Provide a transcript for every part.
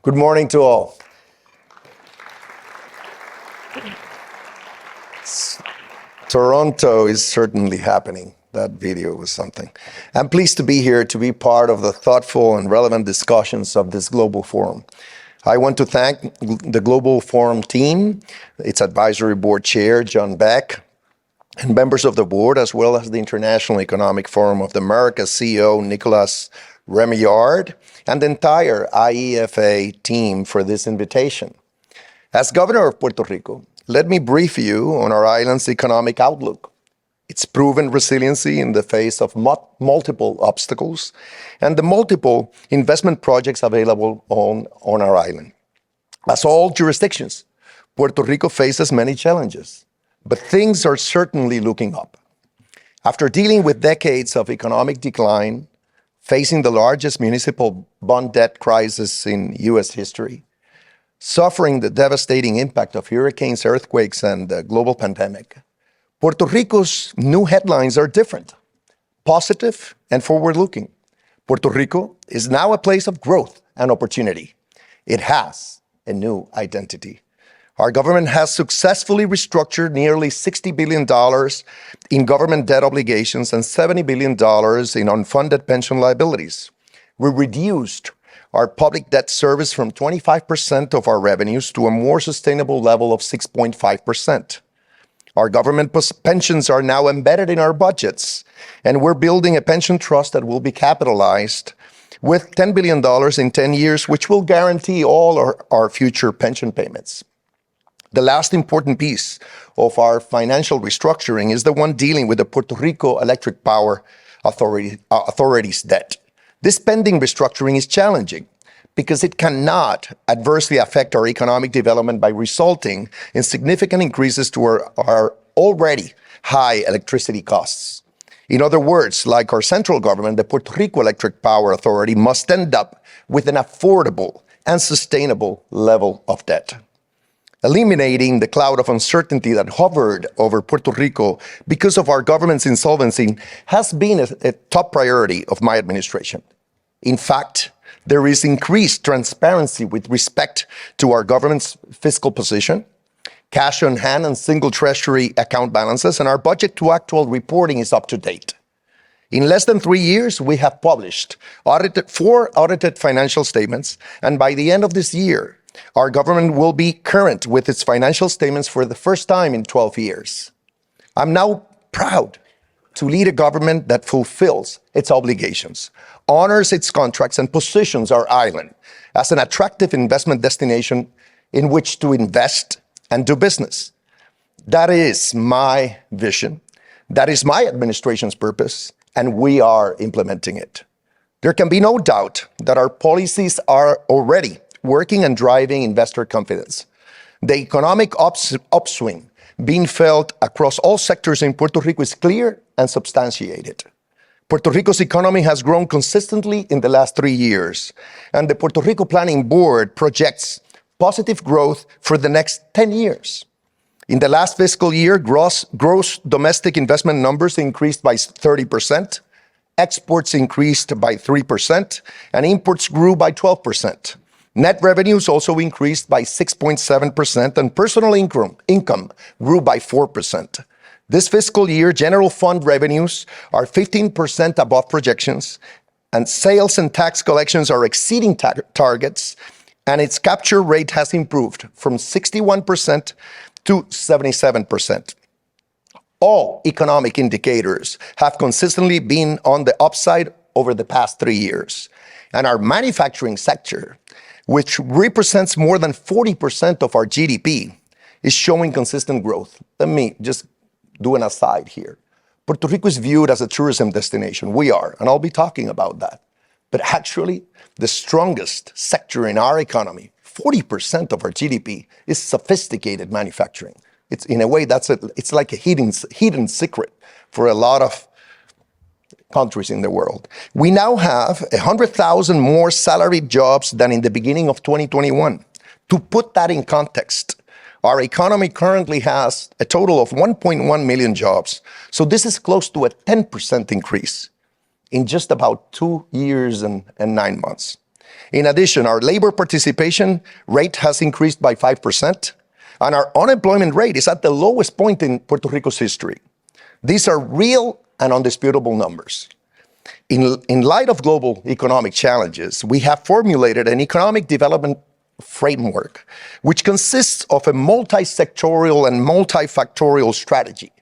Good morning to all. Toronto is certainly happening. That video was something. I'm pleased to be here to be part of the thoughtful and relevant discussions of this global forum. I want to thank the Global Forum team, its advisory board chair, John Beck, and members of the board, as well as the International Economic Forum of the Americas CEO, Nicolas Remillard, and the entire IEFA team for this invitation. As Governor of Puerto Rico, let me brief you on our island's economic outlook, its proven resiliency in the face of multiple obstacles, and the multiple investment projects available on our island. As all jurisdictions, Puerto Rico faces many challenges, but things are certainly looking up. After dealing with decades of economic decline, facing the largest municipal bond debt crisis in U.S. history, suffering the devastating impact of hurricanes, earthquakes, and the global pandemic, Puerto Rico's new headlines are different, positive and forward-looking. Puerto Rico is now a place of growth and opportunity. It has a new identity. Our government has successfully restructured nearly $60 billion in government debt obligations and $70 billion in unfunded pension liabilities. We reduced our public debt service from 25% of our revenues to a more sustainable level of 6.5%. Our government pensions are now embedded in our budgets, and we're building a pension trust that will be capitalized with $10 billion in 10 years, which will guarantee all our future pension payments. The last important piece of our financial restructuring is the one dealing with the Puerto Rico Electric Power Authority's debt. This pending restructuring is challenging because it cannot adversely affect our economic development by resulting in significant increases to our already high electricity costs. In other words, like our central government, the Puerto Rico Electric Power Authority must end up with an affordable and sustainable level of debt. Eliminating the cloud of uncertainty that hovered over Puerto Rico because of our government's insolvency has been a top priority of my administration. In fact, there is increased transparency with respect to our government's fiscal position, cash on hand and single treasury account balances, and our budget to actual reporting is up to date. In less than 3 years, we have published four audited financial statements, and by the end of this year, our government will be current with its financial statements for the first time in 12 years. I'm now proud to lead a government that fulfills its obligations, honors its contracts, and positions our island as an attractive investment destination in which to invest and do business. That is my vision. That is my administration's purpose, and we are implementing it. There can be no doubt that our policies are already working and driving investor confidence. The economic upswing being felt across all sectors in Puerto Rico is clear and substantiated. Puerto Rico's economy has grown consistently in the last 3 years, and the Puerto Rico Planning Board projects positive growth for the next 10 years. In the last fiscal year, gross domestic investment numbers increased by 30%, exports increased by 3%, and imports grew by 12%. Net revenues also increased by 6.7%, and personal income grew by 4%. This fiscal year, general fund revenues are 15% above projections, and sales and tax collections are exceeding targets, and its capture rate has improved from 61% to 77%. All economic indicators have consistently been on the upside over the past 3 years, and our manufacturing sector, which represents more than 40% of our GDP, is showing consistent growth. Let me just do an aside here. Puerto Rico is viewed as a tourism destination. We are, and I'll be talking about that. But actually, the strongest sector in our economy, 40% of our GDP, is sophisticated manufacturing. It's in a way it's like a hidden secret for a lot of countries in the world. We now have 100,000 more salaried jobs than in the beginning of 2021. To put that in context, our economy currently has a total of 1.1 million jobs. So this is close to a 10% increase in just about 2 years and 9 months. In addition, our labor participation rate has increased by 5%, and our unemployment rate is at the lowest point in Puerto Rico's history. These are real and undisputable numbers. In light of global economic challenges, we have formulated an economic development framework, which consists of a multi-sectorial and multifactorial strategy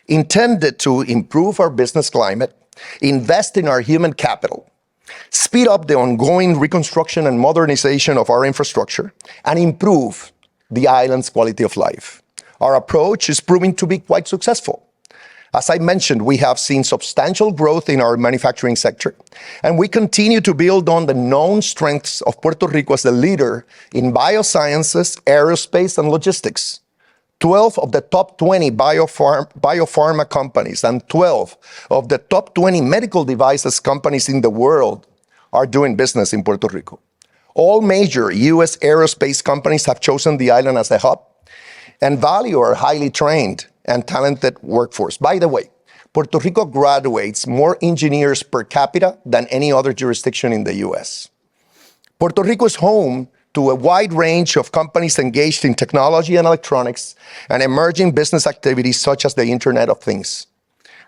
intended to improve our business climate, invest in our human capital, speed up the ongoing reconstruction and modernization of our infrastructure, and improve the island's quality of life. Our approach is proving to be quite successful. As I mentioned, we have seen substantial growth in our manufacturing sector, and we continue to build on the known strengths of Puerto Rico as a leader in biosciences, aerospace, and logistics. 12 of the top 20 biopharma companies and 12 of the top 20 medical devices companies in the world are doing business in Puerto Rico. All major U.S. aerospace companies have chosen the island as a hub and value our highly trained and talented workforce. By the way, Puerto Rico graduates more engineers per capita than any other jurisdiction in the U.S. Puerto Rico is home to a wide range of companies engaged in technology and electronics and emerging business activities such as the Internet of Things.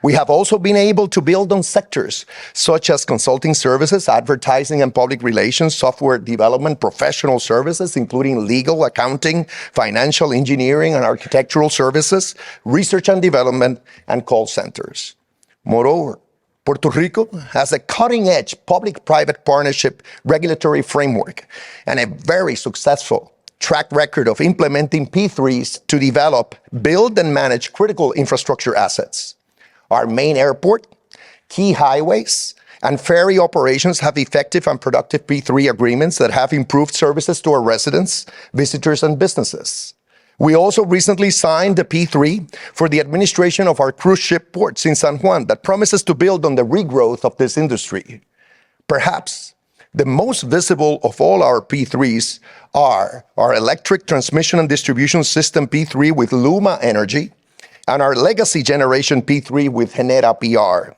We have also been able to build on sectors such as consulting services, advertising and public relations, software development, professional services, including legal, accounting, financial engineering, and architectural services, research and development, and call centers. Moreover, Puerto Rico has a cutting-edge public-private partnership regulatory framework and a very successful track record of implementing P3s to develop, build, and manage critical infrastructure assets. Our main airport, key highways, and ferry operations have effective and productive P3 agreements that have improved services to our residents, visitors, and businesses. We also recently signed the P3 for the administration of our cruise ship ports in San Juan that promises to build on the regrowth of this industry. Perhaps the most visible of all our P3s are our electric transmission and distribution system P3 with Luma Energy, and our legacy generation P3 with Genera PR.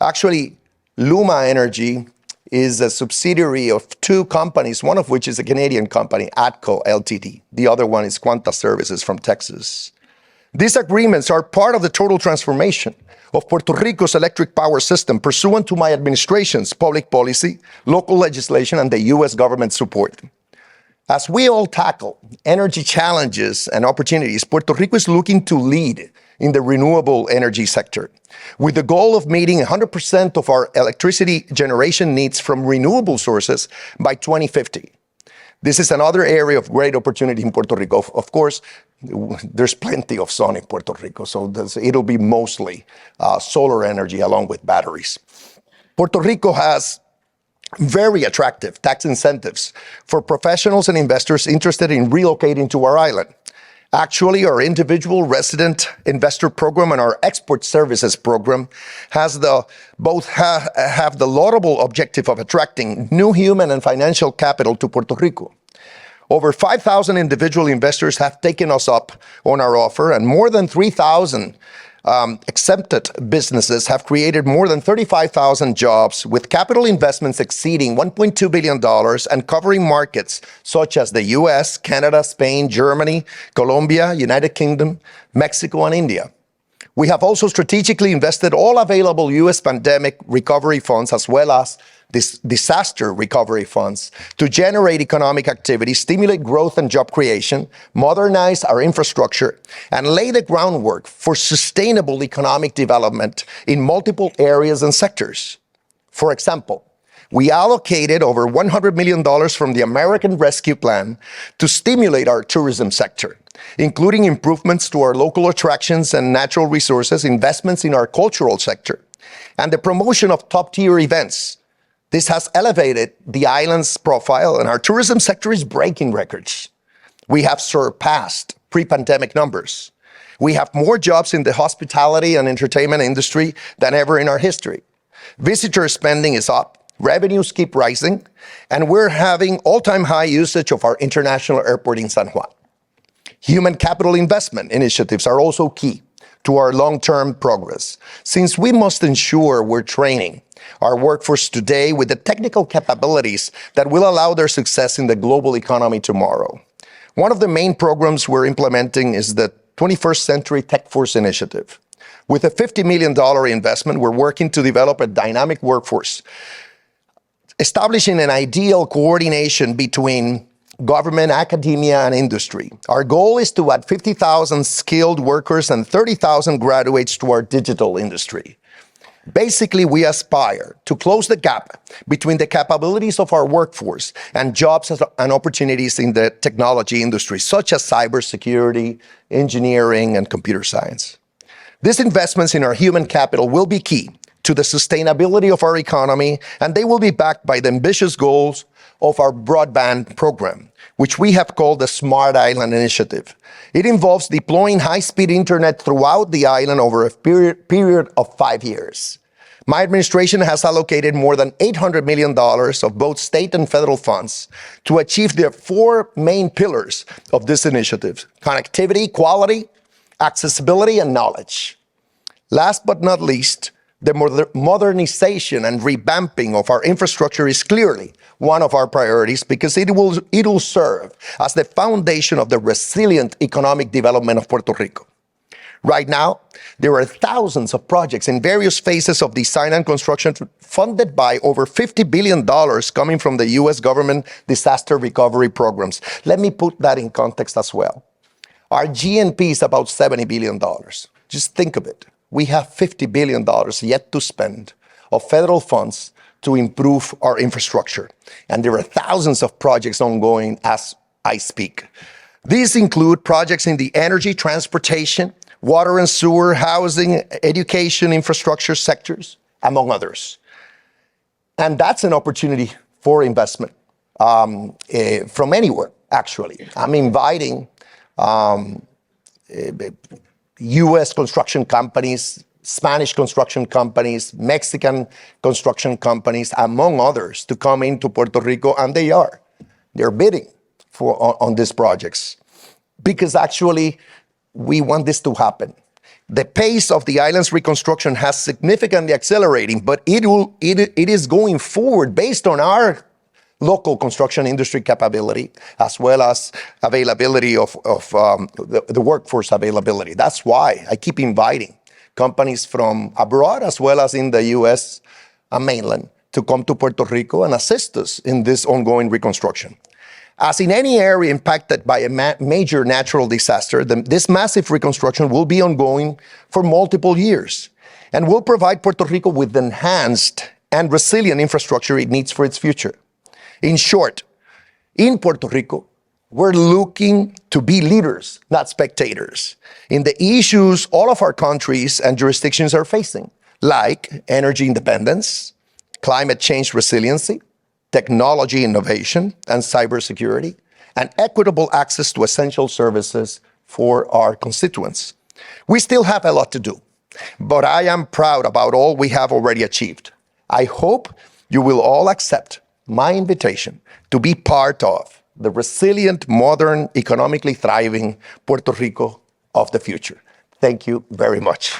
Actually, Luma Energy is a subsidiary of two companies, one of which is a Canadian company, ATCO Ltd. The other one is Quanta Services from Texas. These agreements are part of the total transformation of Puerto Rico's electric power system pursuant to my administration's public policy, local legislation, and the U.S. government support. As we all tackle energy challenges and opportunities, Puerto Rico is looking to lead in the renewable energy sector, with the goal of meeting 100% of our electricity generation needs from renewable sources by 2050. This is another area of great opportunity in Puerto Rico. Of course, there's plenty of sun in Puerto Rico, so it'll be mostly solar energy along with batteries. Puerto Rico has very attractive tax incentives for professionals and investors interested in relocating to our island. Actually, our individual resident investor program and our export services program both have the laudable objective of attracting new human and financial capital to Puerto Rico. Over 5,000 individual investors have taken us up on our offer, and more than 3,000 accepted businesses have created more than 35,000 jobs, with capital investments exceeding $1.2 billion and covering markets such as the US, Canada, Spain, Germany, Colombia, United Kingdom, Mexico, and India. We have also strategically invested all available US pandemic recovery funds as well as disaster recovery funds to generate economic activity, stimulate growth and job creation, modernize our infrastructure, and lay the groundwork for sustainable economic development in multiple areas and sectors. For example, we allocated over $100 million from the American Rescue Plan to stimulate our tourism sector, including improvements to our local attractions and natural resources, investments in our cultural sector, and the promotion of top-tier events. This has elevated the island's profile, and our tourism sector is breaking records. We have surpassed pre-pandemic numbers. We have more jobs in the hospitality and entertainment industry than ever in our history. Visitor spending is up, revenues keep rising, and we're having all-time high usage of our international airport in San Juan. Human capital investment initiatives are also key to our long-term progress, since we must ensure we're training our workforce today with the technical capabilities that will allow their success in the global economy tomorrow. One of the main programs we're implementing is the 21st Century Tech Force Initiative. With a $50 million investment, we're working to develop a dynamic workforce, establishing an ideal coordination between government, academia, and industry. Our goal is to add 50,000 skilled workers and 30,000 graduates to our digital industry. Basically, we aspire to close the gap between the capabilities of our workforce and jobs and opportunities in the technology industry, such as cybersecurity, engineering, and computer science. These investments in our human capital will be key to the sustainability of our economy, and they will be backed by the ambitious goals of our broadband program, which we have called the Smart Island Initiative. It involves deploying high-speed internet throughout the island over a period of 5 years. My administration has allocated more than $800 million of both state and federal funds to achieve the 4 main pillars of this initiative: connectivity, quality, accessibility, and knowledge. Last but not least, the modernization and revamping of our infrastructure is clearly one of our priorities because it will serve as the foundation of the resilient economic development of Puerto Rico. Right now, there are thousands of projects in various phases of design and construction funded by over $50 billion coming from the U.S. government disaster recovery programs. Let me put that in context as well. Our GNP is about $70 billion. Just think of it. We have $50 billion yet to spend of federal funds to improve our infrastructure. And there are thousands of projects ongoing as I speak. These include projects in the energy, transportation, water and sewer, housing, education, infrastructure sectors, among others. And that's an opportunity for investment from anywhere, actually. I'm inviting U.S. construction companies, Spanish construction companies, Mexican construction companies, among others, to come into Puerto Rico, and they are. They're bidding on these projects because actually we want this to happen. The pace of the island's reconstruction has significantly accelerating, but it is going forward based on our local construction industry capability, as well as availability of the workforce availability. That's why I keep inviting companies from abroad, as well as in the U.S. mainland, to come to Puerto Rico and assist us in this ongoing reconstruction. As in any area impacted by a major natural disaster, this massive reconstruction will be ongoing for multiple years and will provide Puerto Rico with the enhanced and resilient infrastructure it needs for its future. In short, in Puerto Rico, we're looking to be leaders, not spectators, in the issues all of our countries and jurisdictions are facing, like energy independence, climate change resiliency, technology innovation and cybersecurity, and equitable access to essential services for our constituents. We still have a lot to do, but I am proud about all we have already achieved. I hope you will all accept my invitation to be part of the resilient, modern, economically thriving Puerto Rico of the future. Thank you very much.